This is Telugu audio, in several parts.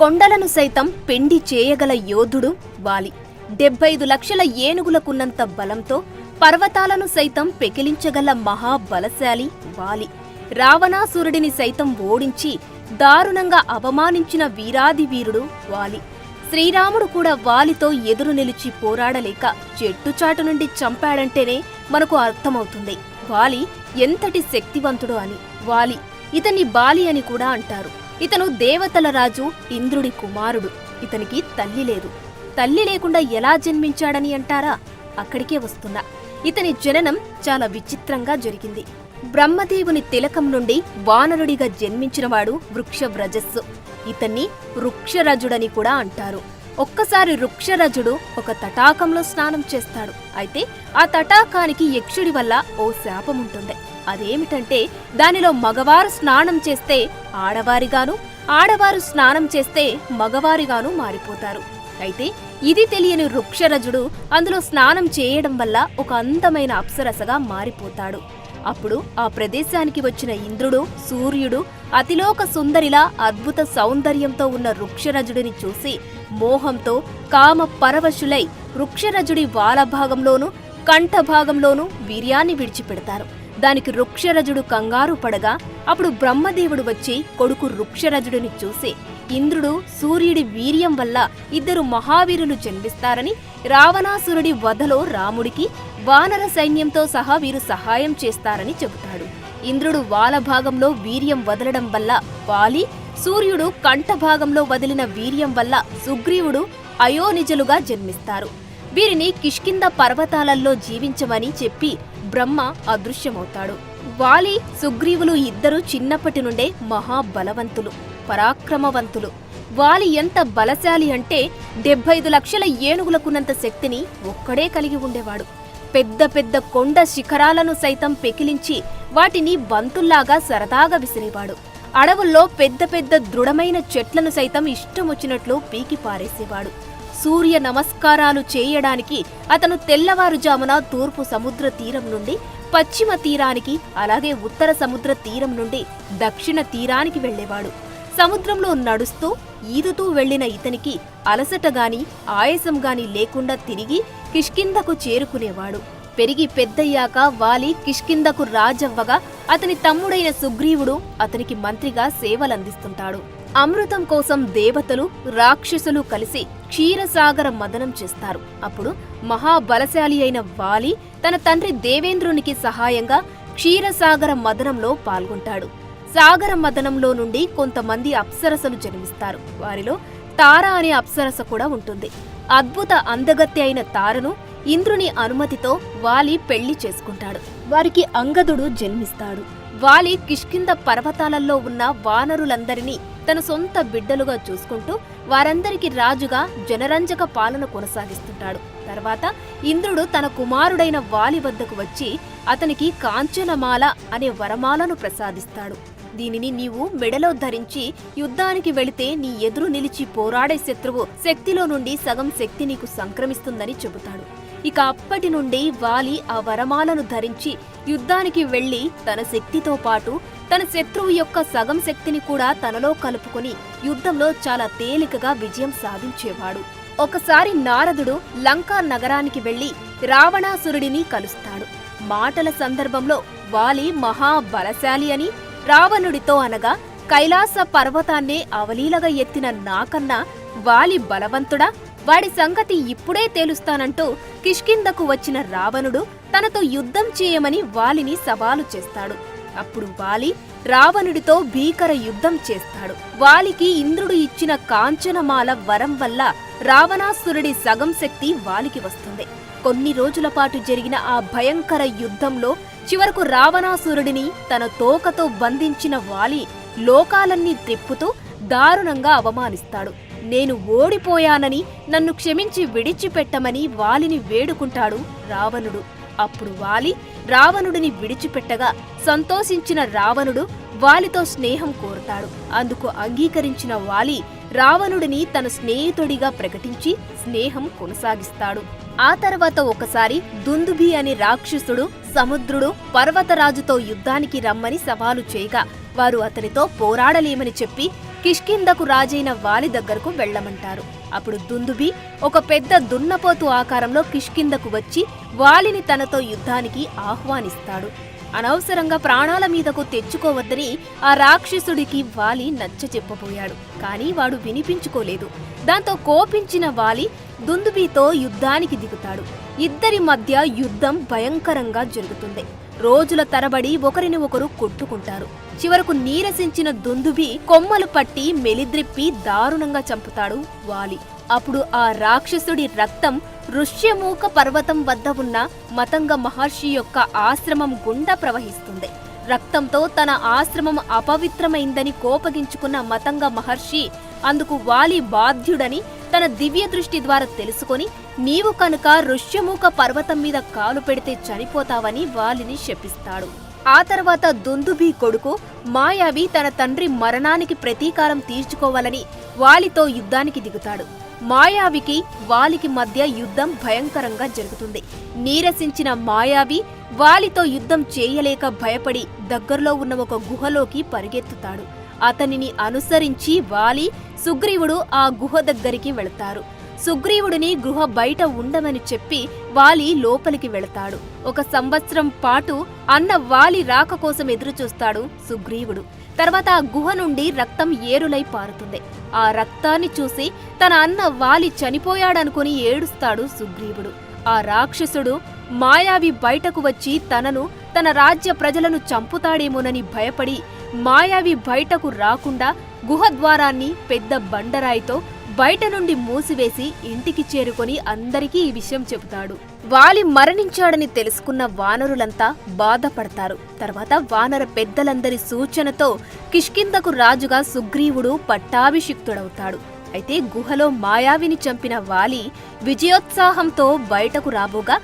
కొండలను సైతం పిండి చేయగల యోధుడు వాలి. 75 లక్షల ఏనుగులకున్నంత బలంతో పర్వతాలను సైతం పెకిలించగల మహాబలశాలి వాలి. రావణాసురుడిని సైతం ఓడించి దారుణంగా అవమానించిన వీరాది వీరుడు వాలి. శ్రీరాముడు కూడా వాలితో ఎదురు నిలిచి పోరాడలేక చెట్టుచాటు నుండి చంపాడంటేనే మనకు అర్థమవుతుంది వాలి ఎంతటి శక్తివంతుడు అని. వాలి ఇతన్ని బాలి అని కూడా అంటారు. ఇతను దేవతల రాజు ఇంద్రుడి కుమారుడు. ఇతనికి తల్లి లేదు. తల్లి లేకుండా ఎలా జన్మించాడని అంటారా? అక్కడికే వస్తున్నా. ఇతని జననం చాలా విచిత్రంగా జరిగింది. బ్రహ్మదేవుని తిలకం నుండి వానరుడిగా జన్మించినవాడు వృక్షవ్రజస్సు. ఇతన్ని వృక్షరజుడని కూడా అంటారు. ఒక్కసారి వృక్షరజుడు ఒక తటాకంలో స్నానం చేస్తాడు. అయితే ఆ తటాకానికి యక్షుడి వల్ల ఓ శాపముంటుంది. అదేమిటంటే దానిలో మగవారు స్నానం చేస్తే ఆడవారిగాను, ఆడవారు స్నానం చేస్తే మగవారిగాను మారిపోతారు. అయితే ఇది తెలియని వృక్షరజుడు అందులో స్నానం చేయడం వల్ల ఒక అందమైన అప్సరసగా మారిపోతాడు. అప్పుడు ఆ ప్రదేశానికి వచ్చిన ఇంద్రుడు, సూర్యుడు అతిలోక సుందరిలా అద్భుత సౌందర్యంతో ఉన్న వృక్షరజుడిని చూసి మోహంతో కామ పరవశులై వృక్షరజుడి వాలభాగంలోనూ కంఠభాగంలోనూ వీర్యాన్ని విడిచిపెడతారు. దానికి వృక్షరజుడు కంగారు పడగా అప్పుడు బ్రహ్మదేవుడు వచ్చి కొడుకు వృక్షరజుడిని చూసి ఇంద్రుడు, సూర్యుడి వీర్యం వల్ల ఇద్దరు మహావీరులు జన్మిస్తారని, రావణాసురుడి వధలో రాముడికి వానర సైన్యంతో సహా వీరు సహాయం చేస్తారని చెబుతాడు. ఇంద్రుడు వాలభాగంలో వీర్యం వదలడం వల్ల వాలి, సూర్యుడు కంఠభాగంలో వదిలిన వీర్యం వల్ల సుగ్రీవుడు అయోనిజలుగా జన్మిస్తారు. వీరిని కిష్కింద పర్వతాలలో జీవించమని చెప్పి బ్రహ్మ అదృశ్యమవుతాడు. వాలి, సుగ్రీవులు ఇద్దరు చిన్నప్పటి నుండే మహాబలవంతులు, పరాక్రమవంతులు. వాలి ఎంత బలశాలి అంటే 75 లక్షల ఏనుగులకున్నంత శక్తిని ఒక్కడే కలిగి ఉండేవాడు. పెద్ద పెద్ద కొండ శిఖరాలను సైతం పెకిలించి వాటిని బంతుల్లాగా సరదాగా విసిరేవాడు. అడవుల్లో పెద్ద పెద్ద దృఢమైన చెట్లను సైతం ఇష్టమొచ్చినట్లు పీకి పారేసేవాడు. సూర్య నమస్కారాలు చేయడానికి అతను తెల్లవారుజామున తూర్పు సముద్ర తీరం నుండి పశ్చిమ తీరానికి, అలాగే ఉత్తర సముద్ర తీరం నుండి దక్షిణ తీరానికి వెళ్లేవాడు. సముద్రంలో నడుస్తూ ఈదుతూ వెళ్లిన ఇతనికి అలసటగాని ఆయాసం గాని లేకుండా తిరిగి కిష్కిందకు చేరుకునేవాడు. పెరిగి పెద్దయ్యాక వాలి కిష్కిందకు రాజవ్వగా అతని తమ్ముడైన సుగ్రీవుడు అతనికి మంత్రిగా సేవలందిస్తుంటాడు. అమృతం కోసం దేవతలు, రాక్షసులు కలిసి క్షీరసాగర మదనం చేస్తారు. అప్పుడు మహాబలశాలి అయిన వాలి తన తండ్రి దేవేంద్రునికి సహాయంగా క్షీరసాగర మదనంలో పాల్గొంటాడు. సాగర మదనంలో నుండి కొంతమంది అప్సరసలు జన్మిస్తారు. వారిలో తార అనే అప్సరస కూడా ఉంటుంది. అద్భుత అందగత్తె అయిన తారను ఇంద్రుని అనుమతితో వాలి పెళ్లి చేసుకుంటాడు. వారికి అంగదుడు జన్మిస్తాడు. వాలి కిష్కింద పర్వతాలలో ఉన్న వానరులందరినీ తన సొంత బిడ్డలుగా చూసుకుంటూ వారందరికీ రాజుగా జనరంజక పాలన కొనసాగిస్తుంటాడు. తర్వాత ఇంద్రుడు తన కుమారుడైన వాలి వద్దకు వచ్చి అతనికి కాంచనమాల అనే వరమాలను ప్రసాదిస్తాడు. దీనిని నీవు మెడలో ధరించి యుద్ధానికి వెళితే నీ ఎదురు నిలిచి పోరాడే శత్రువు శక్తిలో నుండి సగం శక్తి నీకు సంక్రమిస్తుందని చెబుతాడు. ఇక అప్పటి నుండి వాలి ఆ వరమాలను ధరించి యుద్ధానికి వెళ్లి తన శక్తితో పాటు తన శత్రువు యొక్క సగం శక్తిని కూడా తనలో కలుపుకొని యుద్ధంలో చాలా తేలికగా విజయం సాధించేవాడు. ఒకసారి నారదుడు లంకా నగరానికి వెళ్లి రావణాసురుడిని కలుస్తాడు. మాటల సందర్భంలో వాలి మహాబలశాలి అని రావణుడితో అనగా కైలాస పర్వతాన్నే అవలీలగా ఎత్తిన నాకన్నా వాలి బలవంతుడా, వాడి సంగతి ఇప్పుడే తేలుస్తానంటూ కిష్కిందకు వచ్చిన రావణుడు తనతో యుద్ధం చేయమని వాలిని సవాలు చేస్తాడు. అప్పుడు వాలి రావణుడితో భీకర యుద్ధం చేస్తాడు. వాలికి ఇంద్రుడు ఇచ్చిన కాంచనమాల వరం వల్ల రావణాసురుడి సగం శక్తి వాలికి వస్తుంది. కొన్ని రోజుల పాటు జరిగిన ఆ భయంకర యుద్ధంలో చివరకు రావణాసురుడిని తన తోకతో బంధించిన వాలి లోకాలన్నీ త్రిప్పుతూ దారుణంగా అవమానిస్తాడు. నేను ఓడిపోయానని నన్ను క్షమించి విడిచిపెట్టమని వాలిని వేడుకుంటాడు రావణుడు. అప్పుడు వాలి రావణుడిని విడిచిపెట్టగా సంతోషించిన రావణుడు వాలితో స్నేహం కోరుతాడు. అందుకు అంగీకరించిన వాలి రావణుడిని తన స్నేహితుడిగా ప్రకటించి స్నేహం కొనసాగిస్తాడు. ఆ తర్వాత ఒకసారి దుందుభి అనే రాక్షసుడు సముద్రుడు పర్వతరాజుతో యుద్ధానికి రమ్మని సవాలు చేయగా వారు అతనితో పోరాడలేమని చెప్పి కిష్కింధకు రాజైన వాలి దగ్గరకు వెళ్లమంటారు. అప్పుడు దుందుభి ఒక పెద్ద దున్నపోతు ఆకారంలో కిష్కింధకు వచ్చి వాలిని తనతో యుద్ధానికి ఆహ్వానిస్తాడు. అనవసరంగా ప్రాణాల మీదకు తెచ్చుకోవద్దని ఆ రాక్షసుడికి వాలి నచ్చచెప్పబోయాడు. కానీ వాడు వినిపించుకోలేదు. దాంతో కోపించిన వాలి దుందుభితో యుద్ధానికి దిగుతాడు. ఇద్దరి మధ్య యుద్ధం భయంకరంగా జరుగుతుంది. రోజుల తరబడి ఒకరిని ఒకరు కొట్టుకుంటారు. చివరకు నీరసించిన దుందుభి కొమ్మలు పట్టి మెలిద్రిప్పి దారుణంగా చంపుతాడు వాలి. అప్పుడు ఆ రాక్షసుడి రక్తం ఋష్యమూక పర్వతం వద్ద ఉన్న మతంగ మహర్షి యొక్క ఆశ్రమం గుండా ప్రవహిస్తుంది. రక్తంతో తన ఆశ్రమం అపవిత్రమైందని కోపగించుకున్న మతంగ మహర్షి అందుకు వాలి బాధ్యుడని తన దివ్య దృష్టి ద్వారా తెలుసుకొని, నీవు కనుక ఋష్యమూక పర్వతం మీద కాలు పెడితే చనిపోతావని వాలిని శపిస్తాడు. ఆ తర్వాత దుందుభి కొడుకు మాయావి తన తండ్రి మరణానికి ప్రతీకారం తీర్చుకోవాలని వాలితో యుద్ధానికి దిగుతాడు. మాయావికి వాలికి మధ్య యుద్ధం భయంకరంగా జరుగుతుంది. నీరసించిన మాయావి వాలితో యుద్ధం చేయలేక భయపడి దగ్గరలో ఉన్న ఒక గుహలోకి పరిగెత్తుతాడు. అతనిని అనుసరించి వాలి, సుగ్రీవుడు ఆ గుహ దగ్గరికి వెళతారు. సుగ్రీవుడిని గుహ బయట ఉండమని చెప్పి వాలి లోపలికి వెళతాడు. 1 సంవత్సరం పాటు అన్న వాలి రాక కోసం ఎదురుచూస్తాడు సుగ్రీవుడు. తర్వాత ఆ గుహ నుండి రక్తం ఏరులై పారుతుంది. ఆ రక్తాన్ని చూసి తన అన్న వాలి చనిపోయాడనుకుని ఏడుస్తాడు సుగ్రీవుడు. ఆ రాక్షసుడు మాయావి బయటకు వచ్చి తనను, తన రాజ్య ప్రజలను చంపుతాడేమోనని భయపడి మాయావి బయటకు రాకుండా గుహ ద్వారాన్ని పెద్ద బండరాయితో బయట నుండి మూసివేసి ఇంటికి చేరుకొని అందరికీ ఈ విషయం చెబుతాడు. వాలి మరణించాడని తెలుసుకున్న వానరులంతా బాధపడతారు. తర్వాత వానర పెద్దలందరి సూచనతో కిష్కింధకు రాజుగా సుగ్రీవుడు పట్టాభిషిక్తుడవుతాడు. అయితే గుహలో మాయావిని చంపిన వాలి విజయోత్సాహంతో బయటకు రాబోగా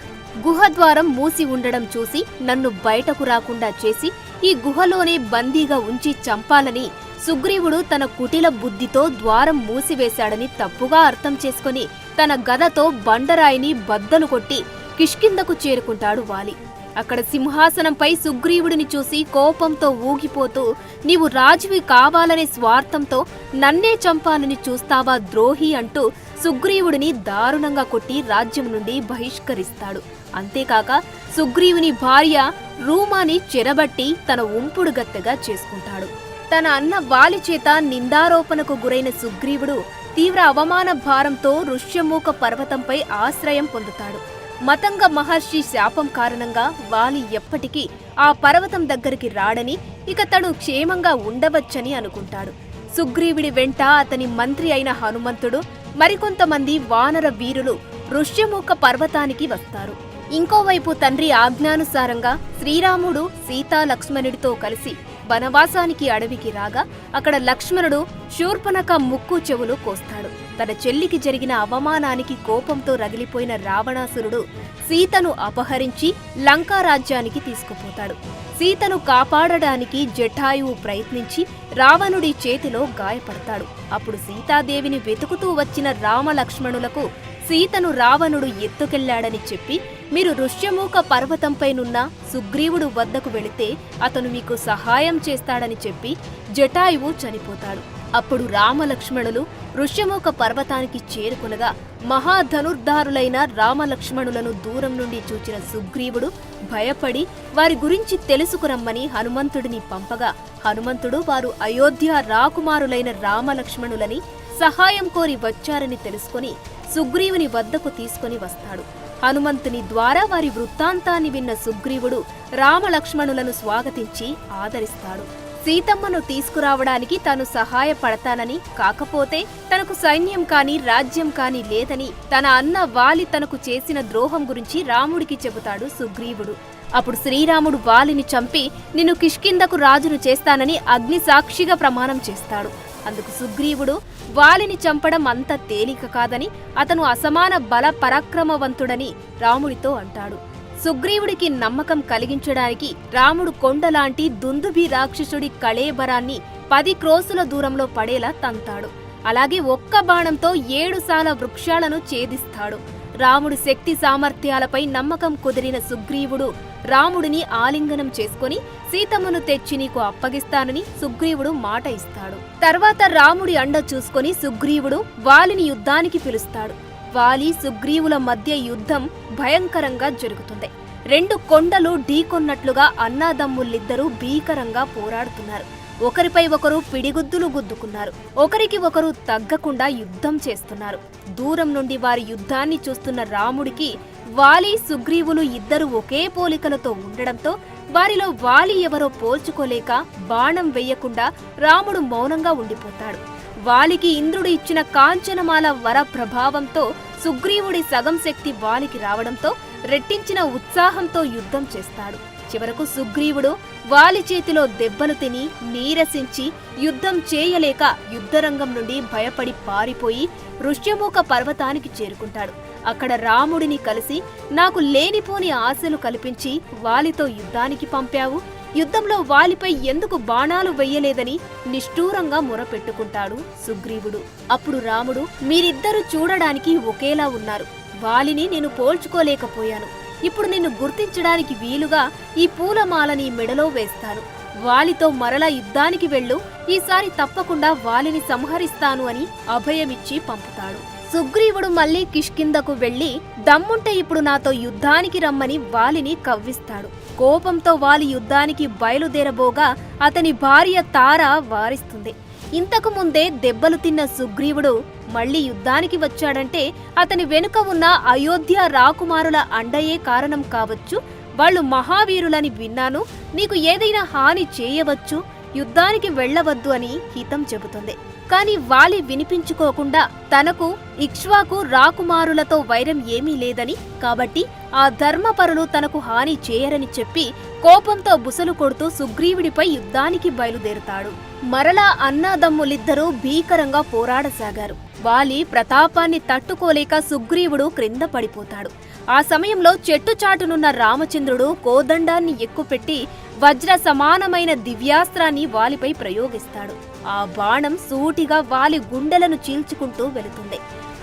గుహ ద్వారం మూసి ఉండడం చూసి నన్ను బయటకు రాకుండా చేసి ఈ గుహలోనే బందీగా ఉంచి చంపాలని సుగ్రీవుడు తన కుటిల బుద్ధితో ద్వారం మూసివేశాడని తప్పుగా అర్థం చేసుకుని తన గదతో బండరాయిని బద్దలు కొట్టి కిష్కింధకు చేరుకుంటాడు వాలి. అక్కడ సింహాసనంపై సుగ్రీవుడిని చూసి కోపంతో ఊగిపోతూ, నీవు రాజువి కావాలనే స్వార్థంతో నన్నే చంపాలని చూస్తావా ద్రోహి అంటూ సుగ్రీవుడిని దారుణంగా కొట్టి రాజ్యం నుండి బహిష్కరిస్తాడు. అంతేకాక సుగ్రీవుని భార్య రూమాని చెరబట్టి తన ఉంపుడు గత్తెగా చేసుకుంటాడు. తన అన్న వాలి చేత నిందారోపణకు గురైన సుగ్రీవుడు తీవ్ర అవమాన భారంతో ఋష్యమూక పర్వతంపై ఆశ్రయం పొందుతాడు. మతంగ మహర్షి శాపం కారణంగా వాలి ఎప్పటికీ ఆ పర్వతం దగ్గరికి రాడని, ఇక తను క్షేమంగా ఉండవచ్చని అనుకుంటాడు. సుగ్రీవుడి వెంట అతని మంత్రి అయిన హనుమంతుడు, మరికొంతమంది వానర వీరులు ఋష్యమూక పర్వతానికి వస్తారు. ఇంకోవైపు తండ్రి ఆజ్ఞానుసారంగా శ్రీరాముడు సీతా లక్ష్మణుడితో కలిసి వనవాసానికి అడవికి రాగా అక్కడ లక్ష్మణుడు శూర్పణఖ ముక్కు చెవులు కోస్తాడు. తన చెల్లికి జరిగిన అవమానానికి కోపంతో రగిలిపోయిన రావణాసురుడు సీతను అపహరించి లంకారాజ్యానికి తీసుకుపోతాడు. సీతను కాపాడడానికి జటాయువు ప్రయత్నించి రావణుడి చేతిలో గాయపడతాడు. అప్పుడు సీతాదేవిని వెతుకుతూ వచ్చిన రామలక్ష్మణులకు సీతను రావణుడు ఎత్తుకెళ్లాడని చెప్పి, మీరు ఋష్యమూక పర్వతంపైనున్న సుగ్రీవుడు వద్దకు వెళితే అతను మీకు సహాయం చేస్తాడని చెప్పి జటాయువు చనిపోతాడు. అప్పుడు రామలక్ష్మణులు ఋష్యమూక పర్వతానికి చేరుకునగా మహాధనుర్ధారులైన రామలక్ష్మణులను దూరం నుండి చూచిన సుగ్రీవుడు భయపడి వారి గురించి తెలుసుకురమ్మని హనుమంతుడిని పంపగా, హనుమంతుడు వారు అయోధ్య రాకుమారులైన రామలక్ష్మణులని సహాయం కోరి వచ్చారని తెలుసుకుని సుగ్రీవుని వద్దకు తీసుకుని వస్తాడు. హనుమంతుని ద్వారా వారి వృత్తాంతాన్ని విన్న సుగ్రీవుడు రామలక్ష్మణులను స్వాగతించి ఆదరిస్తాడు. సీతమ్మను తీసుకురావడానికి తాను సహాయపడతానని, కాకపోతే తనకు సైన్యం కాని రాజ్యం కాని లేదని, తన అన్న వాలి తనకు చేసిన ద్రోహం గురించి రాముడికి చెబుతాడు సుగ్రీవుడు. అప్పుడు శ్రీరాముడు వాలిని చంపి నిన్ను కిష్కింధకు రాజును చేస్తానని అగ్నిసాక్షిగా ప్రమాణం చేస్తాడు. అందుకు సుగ్రీవుడు వాలిని చంపడం అంత తేలిక కాదని, అతను అసమాన బల పరాక్రమవంతుడని రాముడితో అంటాడు. సుగ్రీవుడికి నమ్మకం కలిగించడానికి రాముడు కొండలాంటి దుందుభి రాక్షసుడి కళేబరాన్ని 10 క్రోసుల దూరంలో పడేలా తంతాడు. అలాగే ఒక్క బాణంతో 7 సాల వృక్షాలను ఛేదిస్తాడు. రాముడి శక్తి సామర్థ్యాలపై నమ్మకం కుదిరిన సుగ్రీవుడు రాముడిని ఆలింగనం చేసుకుని సీతమ్మను తెచ్చి నీకు అప్పగిస్తానని సుగ్రీవుడు మాట ఇస్తాడు. తర్వాత రాముడి అండ చూసుకుని సుగ్రీవుడు వాలిని యుద్ధానికి పిలుస్తాడు. వాలి సుగ్రీవుల మధ్య యుద్ధం భయంకరంగా జరుగుతుంది. రెండు కొండలు ఢీకొన్నట్లుగా అన్నాదమ్ములిద్దరూ భీకరంగా పోరాడుతున్నారు. ఒకరిపై ఒకరు పిడిగుద్దులు గుద్దుకున్నారు. ఒకరికి ఒకరు తగ్గకుండా యుద్ధం చేస్తున్నారు. దూరం నుండి వారి యుద్ధాన్ని చూస్తున్న రాముడికి వాలి సుగ్రీవులు ఇద్దరు ఒకే పోలికలతో ఉండడంతో వారిలో వాలి ఎవరో పోల్చుకోలేక బాణం వెయ్యకుండా రాముడు మౌనంగా ఉండిపోతాడు. వాలికి ఇంద్రుడు ఇచ్చిన కాంచనమాల వర ప్రభావంతో సుగ్రీవుడి సగం శక్తి వాలికి రావడంతో రెట్టించిన ఉత్సాహంతో యుద్ధం చేస్తాడు. చివరకు సుగ్రీవుడు వాలి చేతిలో దెబ్బలు తిని నీరసించి యుద్ధం చేయలేక యుద్ధరంగం నుండి భయపడి పారిపోయి ఋష్యమూక పర్వతానికి చేరుకుంటాడు. అక్కడ రాముడిని కలిసి నాకు లేనిపోని ఆశలు కల్పించి వాలితో యుద్ధానికి పంపావు, యుద్ధంలో వాలిపై ఎందుకు బాణాలు వెయ్యలేదని నిష్ఠూరంగా మొరపెట్టుకుంటాడు సుగ్రీవుడు. అప్పుడు రాముడు, మీరిద్దరూ చూడడానికి ఒకేలా ఉన్నారు. వాలిని నేను పోల్చుకోలేకపోయాను. ఇప్పుడు నిన్ను గుర్తించడానికి వీలుగా ఈ పూలమాలని మెడలో వేస్తాను. వాలితో మరలా యుద్ధానికి వెళ్ళు, ఈసారి తప్పకుండా వాలిని సంహరిస్తాను అని అభయమిచ్చి పంపుతాడు. సుగ్రీవుడు మళ్లీ కిష్కిందకు వెళ్లి దమ్ముంటే ఇప్పుడు నాతో యుద్ధానికి రమ్మని వాలిని కవ్విస్తాడు. కోపంతో వాలి యుద్ధానికి బయలుదేరబోగా అతని భార్య తార వారిస్తుంది. ఇంతకు ముందే దెబ్బలు తిన్న సుగ్రీవుడు మళ్లీ యుద్ధానికి వచ్చాడంటే అతని వెనుక ఉన్న అయోధ్య రాకుమారుల అండయే కారణం కావచ్చు. వాళ్ళు మహావీరులని విన్నాను, నీకు ఏదైనా హాని చేయవచ్చు, యుద్ధానికి వెళ్లవద్దు అని హితం చెబుతుంది. కాని వాలి వినిపించుకోకుండా తనకు ఇక్ష్వాకు రాకుమారులతో వైరం ఏమీ లేదని, కాబట్టి ఆ ధర్మపరులు తనకు హాని చేయరని చెప్పి కోపంతో బుసలు కొడుతూ సుగ్రీవుడిపై యుద్ధానికి బయలుదేరుతాడు. మరలా అన్నాదమ్ములిద్దరూ భీకరంగా పోరాడసాగారు. వాలి ప్రతాపాన్ని తట్టుకోలేక సుగ్రీవుడు క్రింద పడిపోతాడు. ఆ సమయంలో చెట్టుచాటునున్న రామచంద్రుడు కోదండాన్ని ఎక్కుపెట్టి వజ్ర సమానమైన దివ్యాస్త్రాన్ని వాలిపై ప్రయోగిస్తాడు. ఆ బాణం సూటిగా వాలి గుండెలను చీల్చుకుంటూ వెళుతుంది.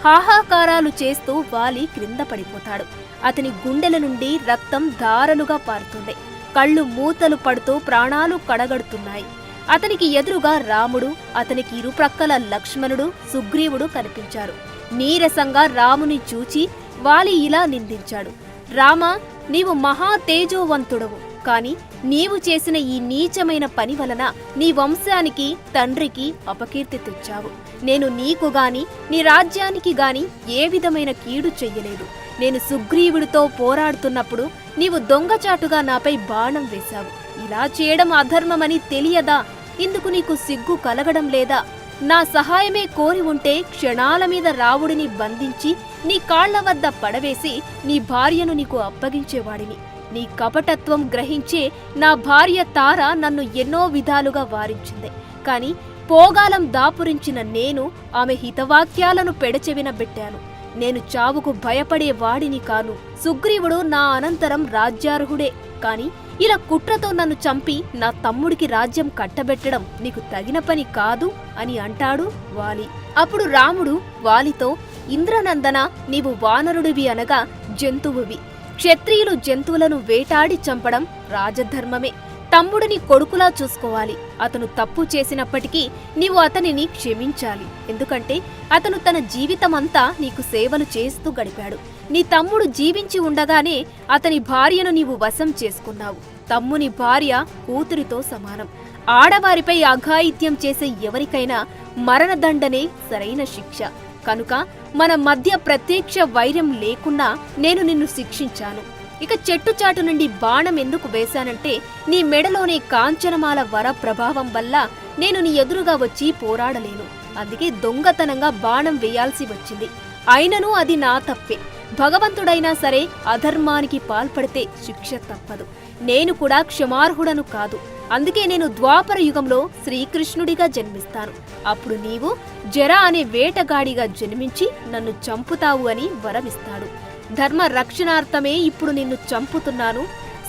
హాహాకారాలు చేస్తూ వాలి క్రింద పడిపోతాడు. అతని గుండెల నుండి రక్తం ధారలుగా పారుతుంది. కళ్ళు మూతలు పడుతూ ప్రాణాలు కడగడుతున్నాయి. అతనికి ఎదురుగా రాముడు, అతనికి ఇరుప్రక్కల లక్ష్మణుడు, సుగ్రీవుడు కనిపించారు. నీరసంగా రాముని చూచి వాలి ఇలా నిందించాడు, రామా, నీవు మహా తేజోవంతుడవు, కాని నీవు చేసిన ఈ నీచమైన పని వలన నీ వంశానికి తండ్రికి అపకీర్తి తెచ్చావు. నేను నీకు గాని నీ రాజ్యానికి గాని ఏ విధమైన కీడు చెయ్యలేదు. నేను సుగ్రీవుడితో పోరాడుతున్నప్పుడు నీవు దొంగచాటుగా నాపై బాణం వేశావు. ఇలా చేయడం అధర్మమని తెలియదా? ఇందుకు నీకు సిగ్గు కలగడం లేదా? నా సహాయమే కోరి ఉంటే క్షణాల మీద రావుడిని బంధించి నీ కాళ్ల వద్ద పడవేసి నీ భార్యను నీకు అప్పగించేవాడిని. నీ కపటత్వం గ్రహించే నా భార్య తార నన్ను ఎన్నో విధాలుగా వారించింది. కాని పోగాలం దాపురించిన నేను ఆమె హితవాక్యాలను పెడచెవిన పెట్టాను. నేను చావుకు భయపడే వాడిని కాను. సుగ్రీవుడు నా అనంతరం రాజ్యార్హుడే, కాని ఇలా కుట్రతో నన్ను చంపి నా తమ్ముడికి రాజ్యం కట్టబెట్టడం నీకు తగిన పని కాదు అని అంటాడు వాలి. అప్పుడు రాముడు వాలితో, ఇంద్రనందన, నీవు వానరుడివి అనగా జంతువువి. క్షత్రియులు జంతువులను వేటాడి చంపడం రాజధర్మమే. తమ్ముడిని కొడుకులా చూసుకోవాలి. అతను తప్పు చేసినప్పటికీ నీవు అతనిని క్షమించాలి. ఎందుకంటే అతను తన జీవితమంతా నీకు సేవలు చేస్తూ గడిపాడు. నీ తమ్ముడు జీవించి ఉండగానే అతని భార్యను నీవు వశం చేసుకున్నావు. తమ్ముని భార్య కూతురితో సమానం. ఆడవారిపై అఘాయిత్యం చేసే ఎవరికైనా మరణదండనే సరైన శిక్ష. కనుక మన మధ్య ప్రత్యక్ష వైరం లేకున్నా నేను నిన్ను శిక్షించాను. ఇక చెట్టుచాటు నుండి బాణం ఎందుకు వేశానంటే నీ మెడలోని కాంచనమాల వర ప్రభావం వల్ల నేను నీ ఎదురుగా వచ్చి పోరాడలేను. అందుకే దొంగతనంగా బాణం వేయాల్సి వచ్చింది. అయినను అది నా తప్పే. భగవంతుడైనా సరే అధర్మానికి పాల్పడితే శిక్ష తప్పదు. నేను కూడా క్షమార్హుడను కాదు. అందుకే నేను ద్వాపర యుగంలో శ్రీకృష్ణుడిగా జన్మిస్తాను. అప్పుడు నీవు జర అనే వేటగాడిగా జన్మించి నన్ను చంపుతావు అని వరమిస్తాడు. ధర్మ రక్షణార్థమే ఇప్పుడు నిన్ను చంపుతున్నాను.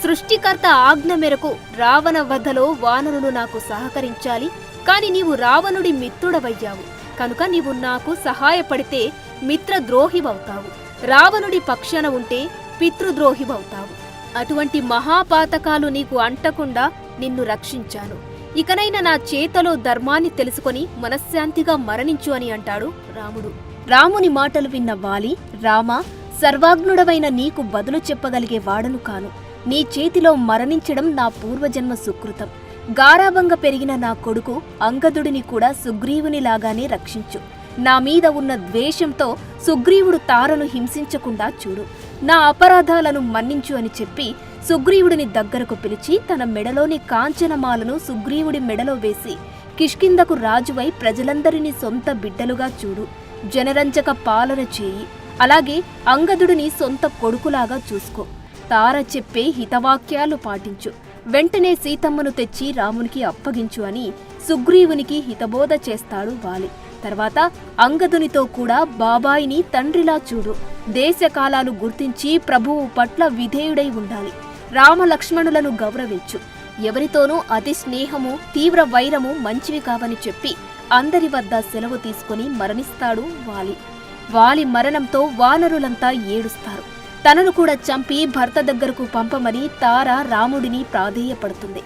సృష్టికర్త ఆజ్ఞ మేరకు రావణ వధలో వానరులు నాకు సహకరించాలి. కాని నీవు రావణుడి మిత్రుడవయ్యావు. కనుక నీవు నాకు సహాయపడితే మిత్రద్రోహివవుతావు. రావణుడి పక్షాన ఉంటే పితృద్రోహివవుతావు. అటువంటి మహాపాతకాలు నీకు అంటకుండా నిన్ను రక్షించాను. ఇకనైనా నా చేతలో ధర్మాన్ని తెలుసుకొని మనశ్శాంతిగా మరణించు అని అంటాడు రాముడు. రాముని మాటలు విన్న వాలి, రామా, సర్వాగ్నుడవైన నీకు బదులు చెప్పగలిగే వాడను కాను. నీ చేతిలో మరణించడం నా పూర్వజన్మ సుకృతం. గారాబంగా పెరిగిన నా కొడుకు అంగదుడిని కూడా సుగ్రీవునిలాగానే రక్షించు. నా మీద ఉన్న ద్వేషంతో సుగ్రీవుడు తారను హింసించకుండా చూడు. నా అపరాధాలను మన్నించు అని చెప్పి సుగ్రీవుడిని దగ్గరకు పిలిచి తన మెడలోని కాంచనమాలను సుగ్రీవుడి మెడలో వేసి, కిష్కింధకు రాజువై ప్రజలందరినీ సొంత బిడ్డలుగా చూడు. జనరంజక పాలన చేయి. అలాగే అంగదుడిని సొంత కొడుకులాగా చూసుకో. తార చెప్పే హితవాక్యాలు పాటించు. వెంటనే సీతమ్మను తెచ్చి రామునికి అప్పగించు అని సుగ్రీవునికి హితబోధ చేస్తాడు వాలి. తర్వాత అంగదునితో కూడా బాబాయిని తండ్రిలా చూడు. దేశకాలాలు గుర్తించి ప్రభువు పట్ల విధేయుడై ఉండాలి. రామలక్ష్మణులను గౌరవించు. ఎవరితోనూ అతి స్నేహము, తీవ్ర వైరము మంచివి కావని చెప్పి అందరి వద్ద సెలవు తీసుకుని మరణిస్తాడు వాలి. వాలి మరణంతో వానరులంతా ఏడుస్తారు. తనను కూడా చంపి భర్త దగ్గరకు పంపమని తార రాముడిని ప్రాధేయపడుతుంది.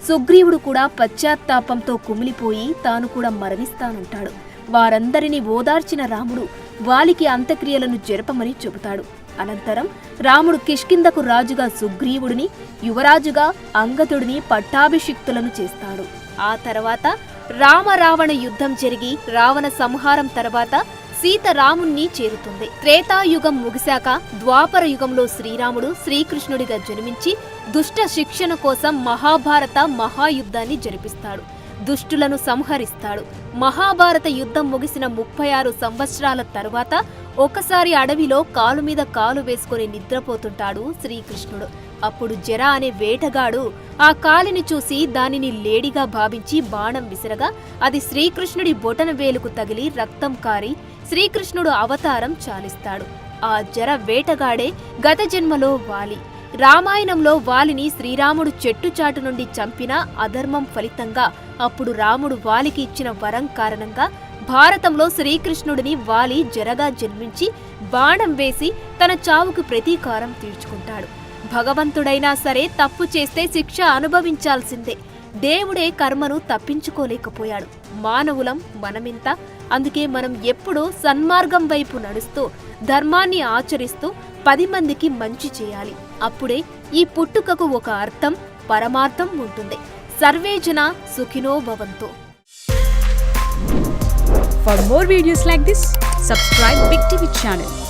సుగ్రీవుడు కూడా పశ్చాత్తాపంతో కుమిలిపోయి తాను కూడా మరణిస్తానంటాడు. వారందరినీ ఓదార్చిన రాముడు వాలికి అంత్యక్రియలను జరపమని చెబుతాడు. అనంతరం రాముడు కిష్కింధకు రాజుగా సుగ్రీవుడిని, యువరాజుగా అంగదుడిని పట్టాభిషిక్తులను చేస్తాడు. ఆ తర్వాత రామ-రావణ యుద్ధం జరిగి రావణ సంహారం తర్వాత సీత రాముణ్ణి చేరుతుంది. త్రేతాయుగం ముగిశాక ద్వాపర యుగంలో శ్రీరాముడు శ్రీకృష్ణుడిగా జన్మించి దుష్ట శిక్షణ కోసం మహాభారత మహాయుద్ధాన్ని జరిపిస్తాడు. దుష్టులను సంహరిస్తాడు. మహాభారత యుద్ధం ముగిసిన 36 సంవత్సరాల తరువాత ఒకసారి అడవిలో కాలు మీద కాలు వేసుకుని నిద్రపోతుంటాడు శ్రీకృష్ణుడు. అప్పుడు జర అనే వేటగాడు ఆ కాలిని చూసి దానిని లేడిగా భావించి బాణం విసరగా అది శ్రీకృష్ణుడి బొటన వేలుకు తగిలి రక్తం కారి శ్రీకృష్ణుడు అవతారం చాలిస్తాడు. ఆ జర వేటగాడే గత జన్మలో వాలి. రామాయణంలో వాలిని శ్రీరాముడు చెట్టుచాటు నుండి చంపిన అధర్మం ఫలితంగా అప్పుడు రాముడు వాలికి ఇచ్చిన వరం కారణంగా భారతంలో శ్రీకృష్ణుడిని వాలి జరగా జన్మించి బాణం వేసి తన చావుకు ప్రతీకారం తీర్చుకుంటాడు. భగవంతుడైనా సరే తప్పు చేస్తే శిక్ష అనుభవించాల్సిందే. దేవుడే కర్మను తప్పించుకోలేకపోయాడు. మానవులం మనమింత. అందుకే మనం ఎప్పుడూ సన్మార్గం వైపు నడుస్తూ ధర్మాన్ని ఆచరిస్తూ 10 మందికి మంచి చేయాలి. అప్పుడే ఈ పుట్టుకకు ఒక అర్థం, పరమార్థం ఉంటుంది. సర్వే జన సుఖినో భవంతు. For more videos like this, subscribe Big TV channel.